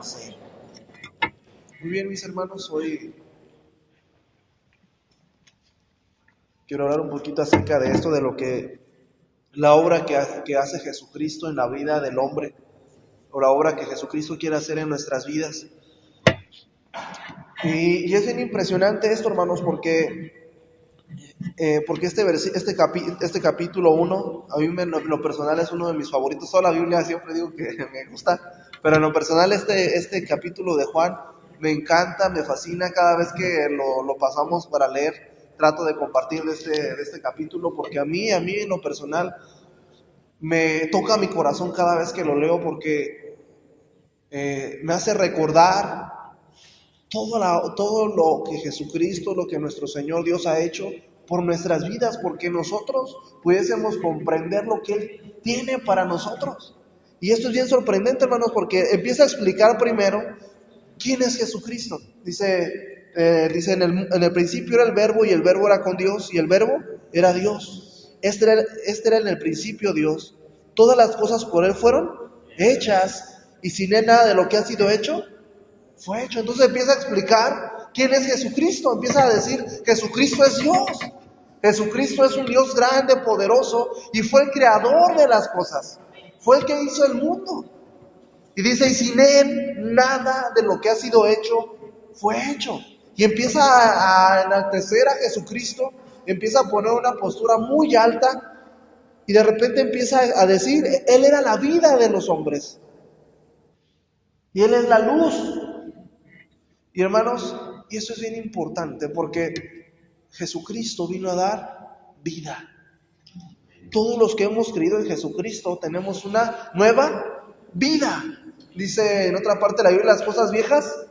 Sí. Muy bien, mis hermanos, hoy quiero hablar un poquito acerca de esto, de lo que la obra que hace Jesucristo en la vida del hombre, o la obra que Jesucristo quiere hacer en nuestras vidas. Y es bien impresionante esto, hermanos, porque este capítulo 1, a mí en lo personal es uno de mis favoritos. Toda la Biblia siempre digo que me gusta, pero en lo personal este capítulo de Juan me encanta, me fascina. Cada vez que lo pasamos para leer, trato de compartir de este capítulo, porque a mí en lo personal me toca mi corazón cada vez que lo leo, porque me hace recordar todo lo que Jesucristo, lo que nuestro Señor Dios ha hecho por nuestras vidas, porque nosotros pudiésemos comprender lo que Él tiene para nosotros. Y esto es bien sorprendente, hermanos, porque empieza a explicar primero quién es Jesucristo. Dice en el principio era el Verbo, y el Verbo era con Dios, y el Verbo era Dios. Este era en el principio Dios. Todas las cosas por Él fueron hechas, y sin Él nada de lo que ha sido hecho fue hecho. Entonces empieza a explicar quién es Jesucristo. Empieza a decir, Jesucristo es Dios. Jesucristo es un Dios grande, poderoso, y fue el creador de las cosas. Fue el que hizo el mundo. Y dice, y sin Él nada de lo que ha sido hecho fue hecho. Y empieza a enaltecer a Jesucristo, empieza a poner una postura muy alta, y de repente empieza a decir, Él era la vida de los hombres. Y Él es la luz. Y hermanos, y eso es bien importante, porque Jesucristo vino a dar vida. Todos los que hemos creído en Jesucristo tenemos una nueva vida. Dice en otra parte de la Biblia, las cosas viejas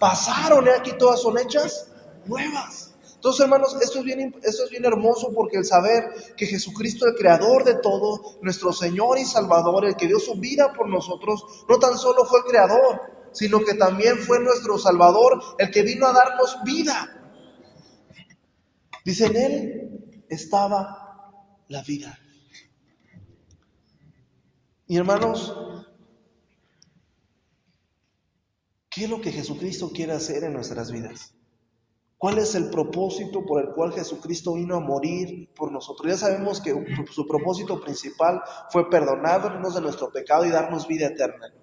pasaron, aquí todas son hechas nuevas. Entonces, hermanos, esto es bien hermoso, porque el saber que Jesucristo, el creador de todo, nuestro Señor y Salvador, el que dio su vida por nosotros, no tan solo fue el creador, sino que también fue nuestro Salvador, el que vino a darnos vida. Dice, en Él estaba la vida. Y hermanos, ¿qué es lo que Jesucristo quiere hacer en nuestras vidas? ¿Cuál es el propósito por el cual Jesucristo vino a morir por nosotros? Ya sabemos que su propósito principal fue perdonarnos de nuestro pecado y darnos vida eterna.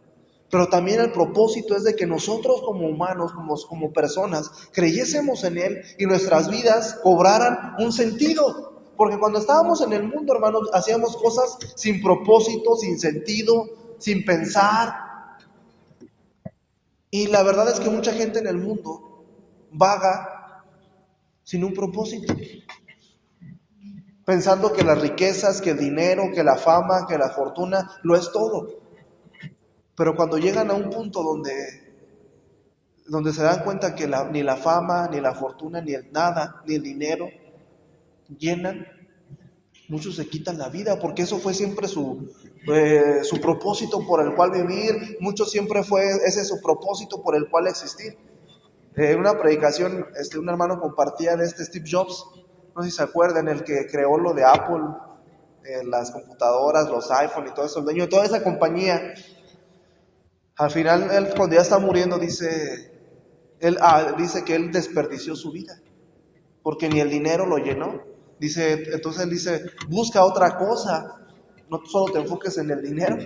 Pero también el propósito es de que nosotros como humanos, como personas, creyésemos en Él y nuestras vidas cobraran un sentido. Porque cuando estábamos en el mundo, hermanos, hacíamos cosas sin propósito, sin sentido, sin pensar. Y la verdad es que mucha gente en el mundo vaga sin un propósito, pensando que las riquezas, que el dinero, que la fama, que la fortuna, lo es todo. Pero cuando llegan a un punto donde se dan cuenta que ni la fama, ni la fortuna, ni el nada, ni el dinero llenan, muchos se quitan la vida, porque eso fue siempre su propósito por el cual vivir. Muchos siempre fue ese su propósito por el cual existir. En una predicación, un hermano compartía de Steve Jobs, no sé si se acuerdan, el que creó lo de Apple, las computadoras, los iPhone y todo eso, el dueño de toda esa compañía. Al final, él, cuando ya está muriendo, dice que él desperdició su vida, porque ni el dinero lo llenó. Entonces él dice, busca otra cosa, no solo te enfoques en el dinero.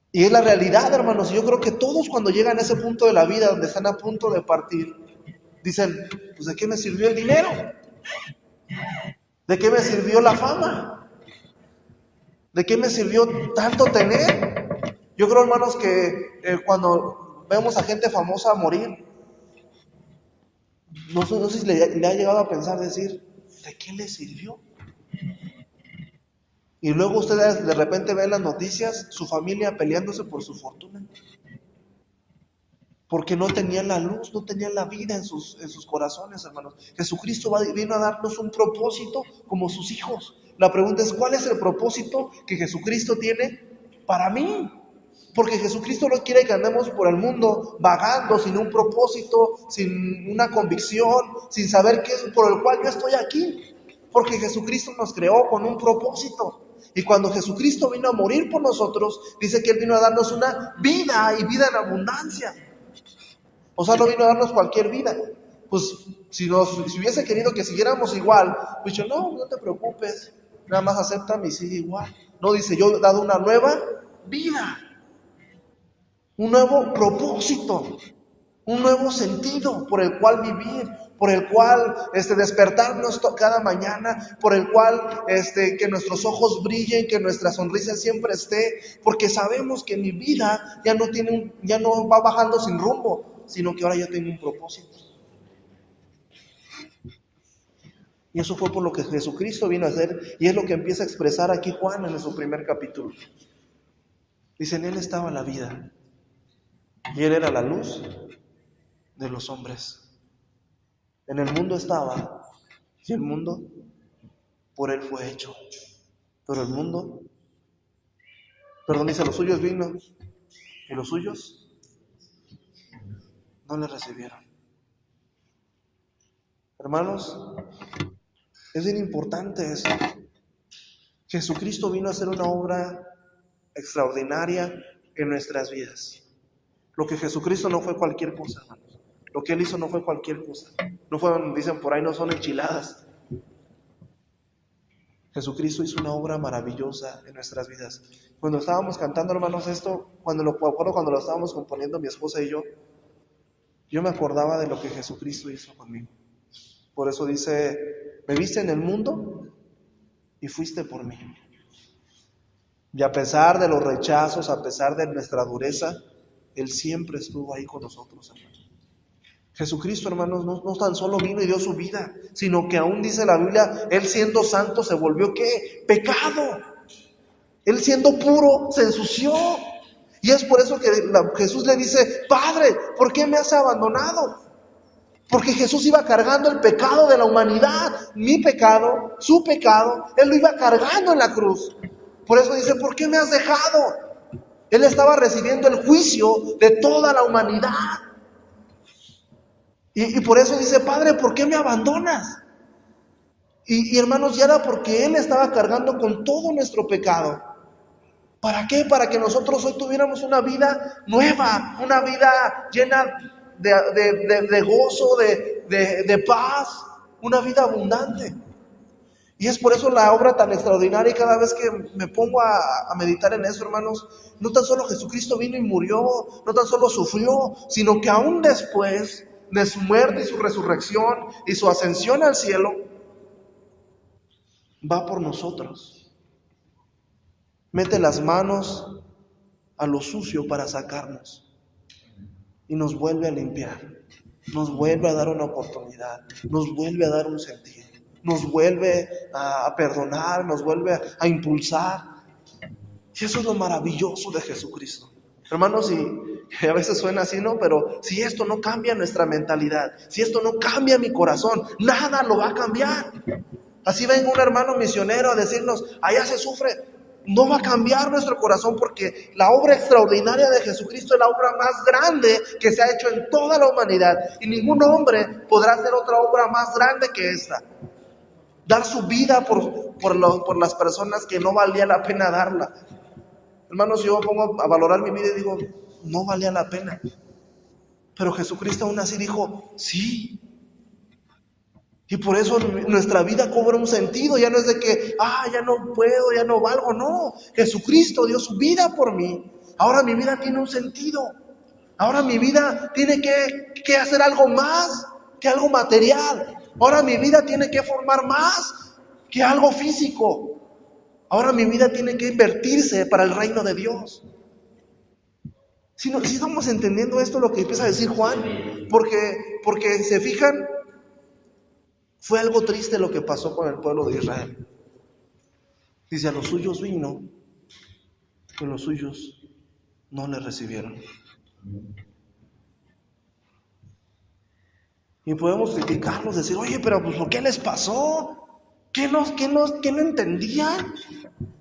Y es la realidad, hermanos. Y yo creo que todos, cuando llegan a ese punto de la vida donde están a punto de partir, dicen, pues ¿de qué me sirvió el dinero? ¿De qué me sirvió la fama? ¿De qué me sirvió tanto tener? Yo creo, hermanos, que cuando vemos a gente famosa morir, no sé si le ha llegado a pensar, decir, ¿de qué le sirvió? Y luego ustedes de repente ven las noticias, su familia peleándose por su fortuna, porque no tenían la luz, no tenían la vida en sus corazones, hermanos. Jesucristo vino a darnos un propósito como sus hijos. La pregunta es, ¿cuál es el propósito que Jesucristo tiene para mí? Porque Jesucristo no quiere que andemos por el mundo vagando, sin un propósito, sin una convicción, sin saber qué es por el cual yo estoy aquí. Porque Jesucristo nos creó con un propósito. Y cuando Jesucristo vino a morir por nosotros, dice que Él vino a darnos una vida y vida en abundancia. O sea, no vino a darnos cualquier vida. Pues si hubiese querido que siguiéramos igual, pues yo, no te preocupes, nada más acéptame y sigue igual. No, dice, yo he dado una nueva vida, un nuevo propósito, un nuevo sentido por el cual vivir, por el cual despertarnos cada mañana, por el cual que nuestros ojos brillen, que nuestra sonrisa siempre esté, porque sabemos que mi vida ya no va bajando sin rumbo, sino que ahora ya tengo un propósito. Y eso fue por lo que Jesucristo vino a hacer, y es lo que empieza a expresar aquí Juan en su primer capítulo. Dice, en Él estaba la vida, y Él era la luz de los hombres. En el mundo estaba, y el mundo por Él fue hecho. Pero el mundo, dice, los suyos vino, y los suyos no le recibieron. Hermanos, es bien importante eso. Jesucristo vino a hacer una obra extraordinaria en nuestras vidas. Lo que Jesucristo no fue cualquier cosa, hermanos. Lo que Él hizo no fue cualquier cosa. No fueron, dicen por ahí, no son enchiladas. Jesucristo hizo una obra maravillosa en nuestras vidas. Cuando estábamos cantando, hermanos, esto, cuando lo estábamos componiendo mi esposa y yo me acordaba de lo que Jesucristo hizo conmigo. Por eso dice, me viste en el mundo y fuiste por mí. Y a pesar de los rechazos, a pesar de nuestra dureza, Él siempre estuvo ahí con nosotros, hermanos. Jesucristo, hermanos, no tan solo vino y dio su vida, sino que aún dice la Biblia, Él siendo santo se volvió, ¿qué? Pecado. Él siendo puro se ensució. Y es por eso que Jesús le dice, Padre, ¿por qué me has abandonado? Porque Jesús iba cargando el pecado de la humanidad, mi pecado, su pecado, Él lo iba cargando en la cruz. Por eso dice, ¿por qué me has dejado? Él estaba recibiendo el juicio de toda la humanidad. Y por eso dice, Padre, ¿por qué me abandonas? Y hermanos, ya era porque Él estaba cargando con todo nuestro pecado. ¿Para qué? Para que nosotros hoy tuviéramos una vida nueva, una vida llena de gozo, de paz, una vida abundante. Y es por eso la obra tan extraordinaria, y cada vez que me pongo a meditar en eso, hermanos, no tan solo Jesucristo vino y murió, no tan solo sufrió, sino que aún después de su muerte y su resurrección y su ascensión al cielo, va por nosotros. Mete las manos a lo sucio para sacarnos y nos vuelve a limpiar, nos vuelve a dar una oportunidad, nos vuelve a dar un sentido, nos vuelve a perdonar, nos vuelve a impulsar. Y eso es lo maravilloso de Jesucristo. Hermanos, y a veces suena así, ¿no? Pero si esto no cambia nuestra mentalidad, si esto no cambia mi corazón, nada lo va a cambiar. Así venga un hermano misionero a decirnos, allá se sufre, no va a cambiar nuestro corazón, porque la obra extraordinaria de Jesucristo es la obra más grande que se ha hecho en toda la humanidad, y ningún hombre podrá hacer otra obra más grande que esta. Dar su vida por las personas que no valía la pena darla. Hermanos, yo pongo a valorar mi vida y digo, no valía la pena. Pero Jesucristo aún así dijo, sí. Y por eso nuestra vida cobra un sentido. Ya no es de que, ya no puedo, ya no valgo. No, Jesucristo dio su vida por mí. Ahora mi vida tiene un sentido. Ahora mi vida tiene que hacer algo más que algo material. Ahora mi vida tiene que formar más que algo físico. Ahora mi vida tiene que invertirse para el reino de Dios. Si estamos entendiendo esto, lo que empieza a decir Juan, porque se fijan, fue algo triste lo que pasó con el pueblo de Israel. Dice, a los suyos vino, pero los suyos no le recibieron. Y podemos criticarlos, decir, oye, pero pues, ¿por qué les pasó? ¿Qué no entendían?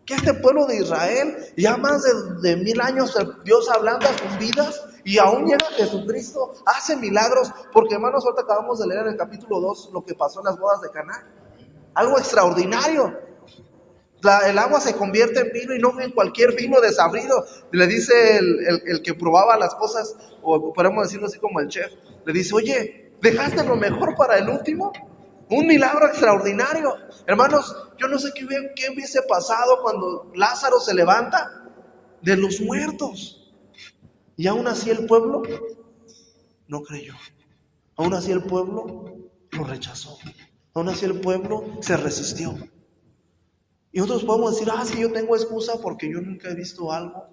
Que este pueblo de Israel, ya más de 1000 años Dios hablando a sus vidas, y aún llega Jesucristo, hace milagros, porque hermanos, ahorita acabamos de leer en el capítulo 2 lo que pasó en las bodas de Caná. Algo extraordinario. El agua se convierte en vino y no en cualquier vino desabrido. Le dice el que probaba las cosas, o podemos decirlo así como el chef, le dice, oye, ¿dejaste lo mejor para el último? Un milagro extraordinario. Hermanos, yo no sé qué hubiese pasado cuando Lázaro se levanta de los muertos. Y aún así el pueblo no creyó. Aún así el pueblo lo rechazó. Aún así el pueblo se resistió. Y nosotros podemos decir, sí, yo tengo excusa porque yo nunca he visto algo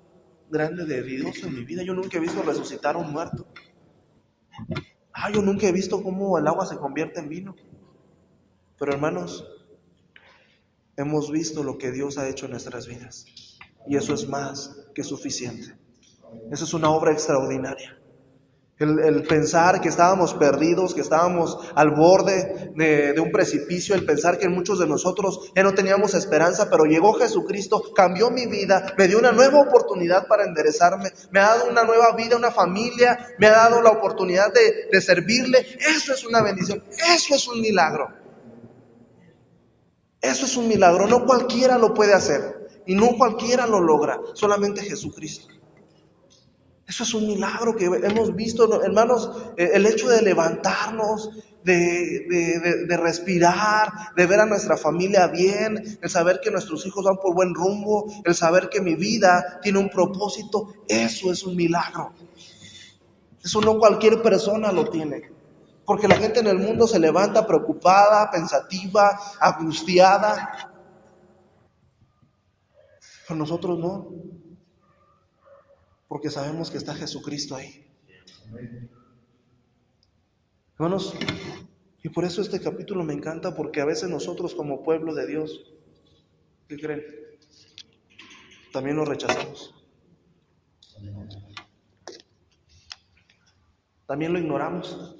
grande de Dios en mi vida. Yo nunca he visto resucitar a un muerto. Yo nunca he visto cómo el agua se convierte en vino. Pero hermanos, hemos visto lo que Dios ha hecho en nuestras vidas. Y eso es más que suficiente. Eso es una obra extraordinaria. El pensar que estábamos perdidos, que estábamos al borde de un precipicio, el pensar que muchos de nosotros ya no teníamos esperanza, pero llegó Jesucristo, cambió mi vida, me dio una nueva oportunidad para enderezarme, me ha dado una nueva vida, una familia, me ha dado la oportunidad de servirle. Eso es una bendición, eso es un milagro. Eso es un milagro, no cualquiera lo puede hacer y no cualquiera lo logra, solamente Jesucristo. Eso es un milagro que hemos visto, hermanos, el hecho de levantarnos, de respirar, de ver a nuestra familia bien, el saber que nuestros hijos van por buen rumbo, el saber que mi vida tiene un propósito, eso es un milagro. Eso no cualquier persona lo tiene, porque la gente en el mundo se levanta preocupada, pensativa, angustiada, pero nosotros no. Porque sabemos que está Jesucristo ahí. Hermanos, y por eso este capítulo me encanta, porque a veces nosotros como pueblo de Dios, ¿qué creen? También lo rechazamos. También lo ignoramos.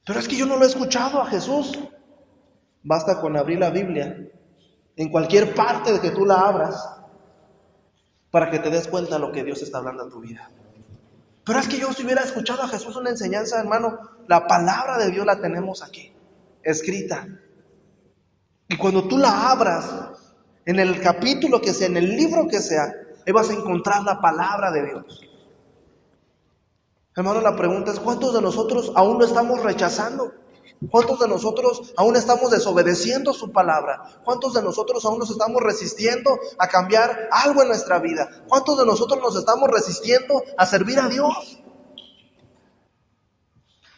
Pero es que yo no lo he escuchado a Jesús. Basta con abrir la Biblia, en cualquier parte de que tú la abras, para que te des cuenta de lo que Dios está hablando en tu vida. Pero es que yo si hubiera escuchado a Jesús una enseñanza, hermano, la palabra de Dios la tenemos aquí, escrita. Y cuando tú la abras, en el capítulo que sea, en el libro que sea, ahí vas a encontrar la palabra de Dios. Hermano, la pregunta es, ¿cuántos de nosotros aún lo estamos rechazando? ¿Cuántos de nosotros aún estamos desobedeciendo su palabra? ¿Cuántos de nosotros aún nos estamos resistiendo a cambiar algo en nuestra vida? ¿Cuántos de nosotros nos estamos resistiendo a servir a Dios?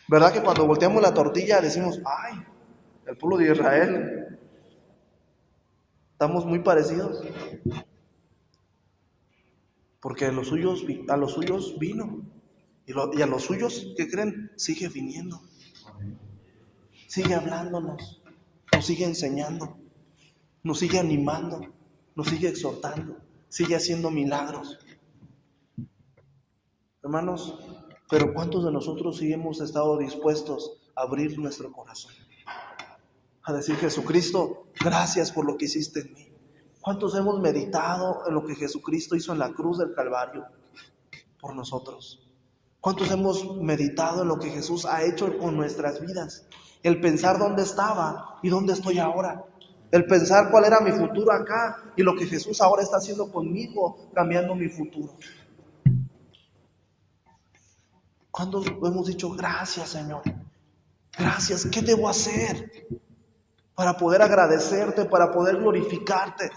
¿Verdad que cuando volteamos la tortilla decimos, el pueblo de Israel, estamos muy parecidos? Porque a los suyos vino. Y a los suyos, ¿qué creen? Sigue viniendo. Sigue hablándonos. Nos sigue enseñando. Nos sigue animando. Nos sigue exhortando. Sigue haciendo milagros. Hermanos, pero ¿cuántos de nosotros sí hemos estado dispuestos a abrir nuestro corazón? A decir, Jesucristo, gracias por lo que hiciste en mí. ¿Cuántos hemos meditado en lo que Jesucristo hizo en la cruz del Calvario por nosotros? ¿Cuántos hemos meditado en lo que Jesús ha hecho con nuestras vidas? El pensar dónde estaba y dónde estoy ahora. El pensar cuál era mi futuro acá y lo que Jesús ahora está haciendo conmigo, cambiando mi futuro. ¿Cuándo hemos dicho, gracias Señor? Gracias, ¿qué debo hacer para poder agradecerte, para poder glorificarte?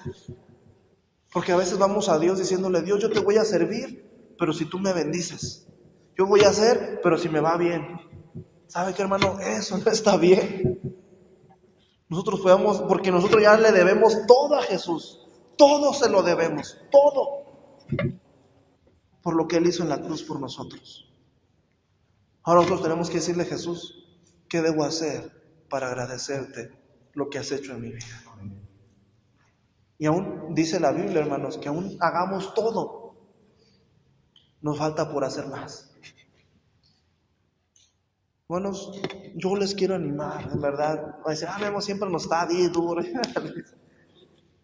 Porque a veces vamos a Dios diciéndole, Dios, yo te voy a servir, pero si tú me bendices. Yo voy a hacer, pero si me va bien. ¿Sabe qué, hermano? Eso no está bien. Nosotros podemos, porque nosotros ya le debemos todo a Jesús. Todo se lo debemos, todo. Por lo que Él hizo en la cruz por nosotros. Ahora nosotros tenemos que decirle, Jesús, ¿qué debo hacer para agradecerte lo que has hecho en mi vida? Y aún dice la Biblia, hermanos, que aún hagamos todo, nos falta por hacer más. Bueno, yo les quiero animar, en verdad. A decir, Memo siempre nos está ahí duro.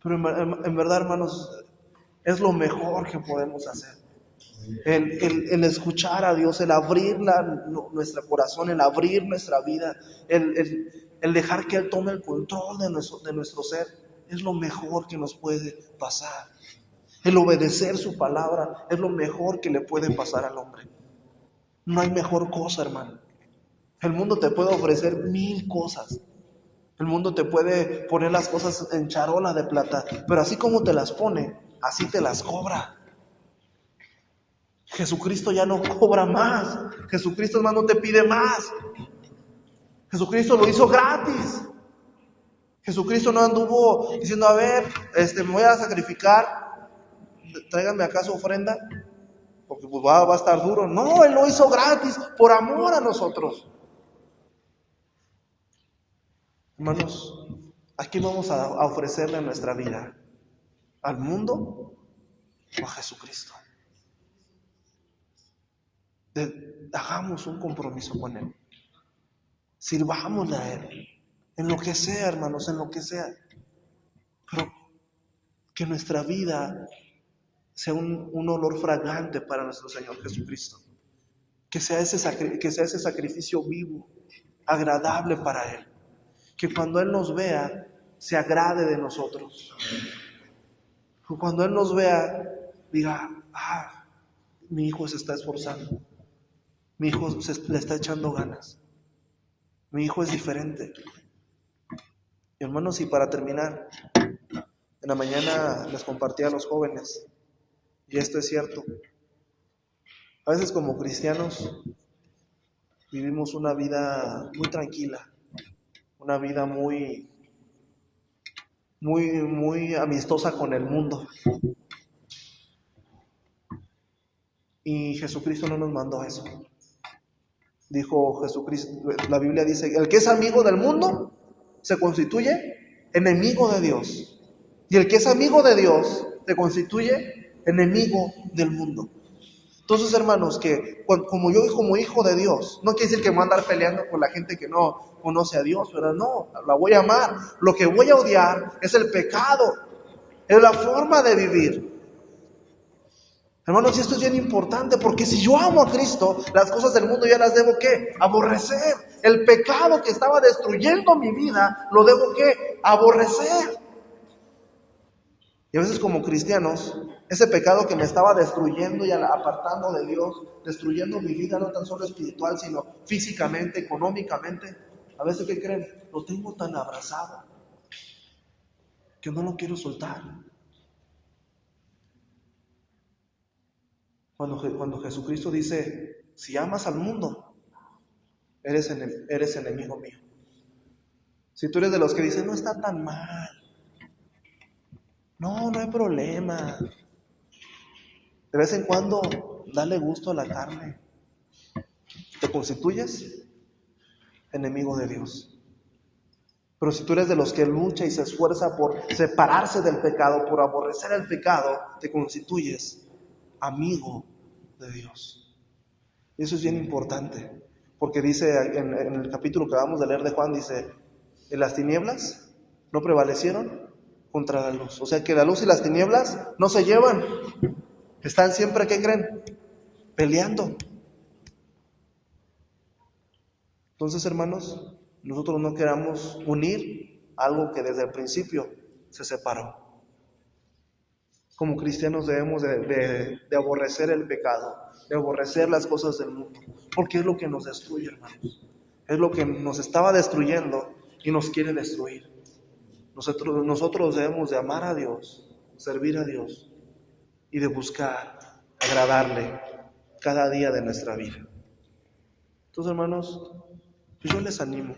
Pero en verdad, hermanos, es lo mejor que podemos hacer. El escuchar a Dios, el abrir nuestro corazón, el abrir nuestra vida, el dejar que Él tome el control de nuestro ser. es lo mejor que nos puede pasar. El obedecer su palabra es lo mejor que le puede pasar al hombre. No hay mejor cosa, hermano. El mundo te puede ofrecer 1000 cosas. El mundo te puede poner las cosas en charola de plata, pero así como te las pone, así te las cobra. Jesucristo ya no cobra más. Jesucristo, hermano, no te pide más. Jesucristo lo hizo gratis. Jesucristo no anduvo diciendo, a ver, me voy a sacrificar, tráiganme acá su ofrenda, porque pues va a estar duro. No, Él lo hizo gratis, por amor a nosotros. Hermanos, ¿a quién vamos a ofrecerle nuestra vida? ¿Al mundo o a Jesucristo? Hagamos un compromiso con Él. Sirvámosle a Él. En lo que sea, hermanos, en lo que sea. Pero que nuestra vida sea un olor fragante para nuestro Señor Jesucristo. Que sea ese sacrificio vivo, agradable para Él. Que cuando Él nos vea, se agrade de nosotros. Que cuando Él nos vea, diga, mi hijo se está esforzando. Mi hijo le está echando ganas. Mi hijo es diferente. Y hermanos, y para terminar, en la mañana les compartí a los jóvenes, y esto es cierto. A veces como cristianos vivimos una vida muy tranquila, una vida muy amistosa con el mundo. Y Jesucristo no nos mandó eso. Dijo Jesucristo, la Biblia dice, el que es amigo del mundo se constituye enemigo de Dios. Y el que es amigo de Dios se constituye enemigo del mundo. Entonces, hermanos, que como yo como hijo de Dios, no quiere decir que me voy a andar peleando con la gente que no conoce a Dios, ¿verdad? No, la voy a amar. Lo que voy a odiar es el pecado, es la forma de vivir. Hermanos, y esto es bien importante, porque si yo amo a Cristo, las cosas del mundo ya las debo, ¿qué? Aborrecer. El pecado que estaba destruyendo mi vida, lo debo, ¿qué? Aborrecer. Y a veces como cristianos, ese pecado que me estaba destruyendo y apartando de Dios, destruyendo mi vida no tan solo espiritual, sino físicamente, económicamente, a veces, ¿qué creen? Lo tengo tan abrazado que no lo quiero soltar. Cuando Jesucristo dice, si amas al mundo, eres enemigo mío. Si tú eres de los que dicen, no está tan mal, no hay problema, de vez en cuando dale gusto a la carne, te constituyes enemigo de Dios. Pero si tú eres de los que lucha y se esfuerza por separarse del pecado, por aborrecer el pecado, te constituyes amigo de Dios. Y eso es bien importante, porque dice en el capítulo que acabamos de leer de Juan, dice, en las tinieblas no prevalecieron contra la luz. O sea que la luz y las tinieblas no se llevan. Están siempre, ¿qué creen? Peleando. Entonces, hermanos, nosotros no queramos unir algo que desde el principio se separó. Como cristianos debemos de aborrecer el pecado, de aborrecer las cosas del mundo, porque es lo que nos destruye, hermanos. Es lo que nos estaba destruyendo y nos quiere destruir. Nosotros debemos de amar a Dios, servir a Dios y de buscar agradarle cada día de nuestra vida. Entonces, hermanos, yo les animo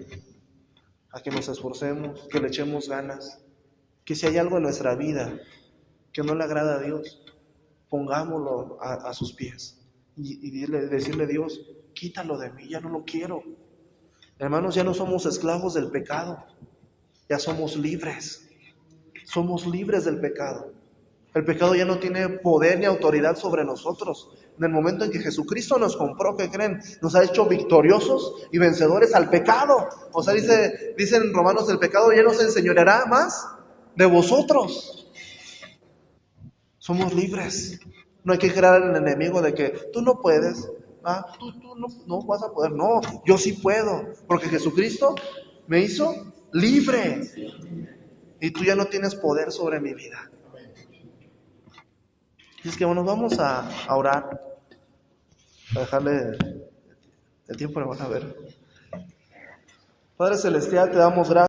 a que nos esforcemos, que le echemos ganas, que si hay algo en nuestra vida que no le agrada a Dios, pongámoslo a sus pies y decirle a Dios, quítalo de mí, ya no lo quiero. Hermanos, ya no somos esclavos del pecado, ya somos libres del pecado. El pecado ya no tiene poder ni autoridad sobre nosotros. En el momento en que Jesucristo nos compró, ¿qué creen? Nos ha hecho victoriosos y vencedores al pecado. O sea, dice en Romanos, el pecado ya no se enseñoreará más de vosotros. Somos libres. No hay que crear el enemigo de que tú no puedes, tú no vas a poder. No, yo sí puedo, porque Jesucristo me hizo libre. y tú ya no tienes poder sobre mi vida. Y es que bueno, vamos a orar, a dejarle el tiempo le van a ver. Padre Celestial, te damos gracias.